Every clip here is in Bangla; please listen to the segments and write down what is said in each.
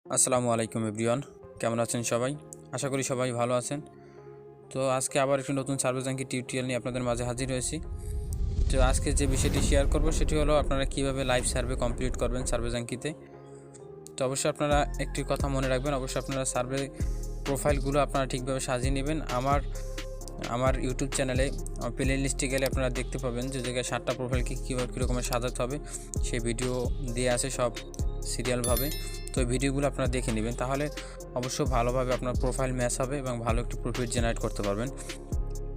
আসসালামু আলাইকুম এভরিওয়ান, কেমন আছেন সবাই? আশা করি সবাই ভালো আছেন। তো আজকে আবার একটি নতুন সার্ভে জ্যাঙ্কি টিউটোরিয়াল নিয়ে আপনাদের মাঝে হাজির হয়েছি। তো আজকে যে বিষয়টি শেয়ার করব সেটি হলো আপনারা কিভাবে লাইভ সার্ভে কমপ্লিট করবেন সার্ভে জ্যাঙ্কিতে। তো অবশ্যই আপনারা একটি কথা মনে রাখবেন, অবশ্যই আপনারা সার্ভে প্রোফাইলগুলো আপনারা ঠিকভাবে সাজিয়ে নেবেন। আমার ইউটিউব চ্যানেলে প্লে লিস্টে গেলে আপনারা দেখতে পাবেন যে জায়গায় 7টা প্রোফাইলকে কীভাবে কীরকমের সাজাতে হবে সেই ভিডিও দিয়ে আছে সব সিরিয়ালভাবে। তো এই ভিডিওগুলো আপনারা দেখে নেবেন, তাহলে অবশ্য ভালোভাবে আপনার প্রোফাইল ম্যাচ হবে এবং ভালো একটি প্রফিট জেনারেট করতে পারবেন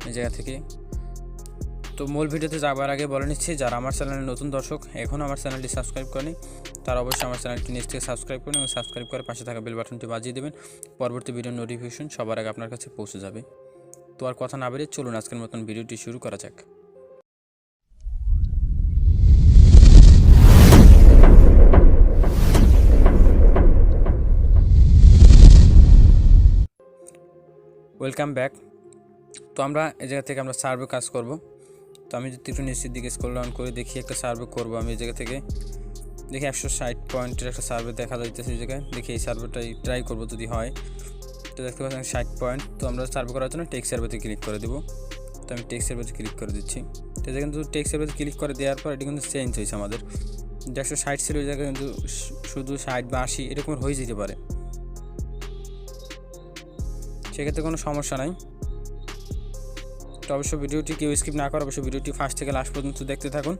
এই জায়গা থেকে। তো মূল ভিডিওতে যাবার আগে বলে নিচ্ছি, যারা আমার চ্যানেলের নতুন দর্শক এখনও আমার চ্যানেলটি সাবস্ক্রাইব করেনি তারা অবশ্যই আমার চ্যানেলটি নিজ থেকে সাবস্ক্রাইব করুন এবং সাবস্ক্রাইব করে পাশে থাকা বেল বাটনটি বাজিয়ে দেবেন। পরবর্তী ভিডিওর নোটিফিকেশন সবার আগে আপনার কাছে পৌঁছে যাবে। তো আর কথা না বেরিয়ে চলুন আজকের মতন ভিডিওটি শুরু করা যাক। Welcome back. তো আমরা এই জায়গা থেকে আমরা সার্ভে কাজ করব। তো আমি যদি একটু নিচের দিকে স্ক্রল ডাউন করে দেখি একটা সার্ভে করব, আমি এই জায়গা থেকে দেখি 160 পয়েন্টের একটা সার্ভে দেখা যাইতেছে। এই জায়গায় দেখি এই সার্ভেটাই ট্রাই করব যদি হয়। তো দেখতে পাচ্ছেন 60 পয়েন্ট। তো আমরা সার্ভে করার জন্য টেক্সট সার্ভেতে ক্লিক করে দেবো। তো আমি টেক্সট সার্ভেতে ক্লিক করে দিচ্ছি। তো এটা কিন্তু টেক্সট সার্ভেতে ক্লিক করে দেওয়ার পর এটি কিন্তু চেঞ্জ হয়েছে আমাদের। 160 ছিল ওই জায়গায় কিন্তু শুধু 60 বা 80 এরকম হয়ে যেতে পারে, সেক্ষেত্রে কোনো সমস্যা নাই। তো অবশ্যই ভিডিওটি কেউ স্কিপ না করে অবশ্যই ভিডিওটি ফার্স্ট থেকে লাস্ট পর্যন্ত দেখতে থাকুন।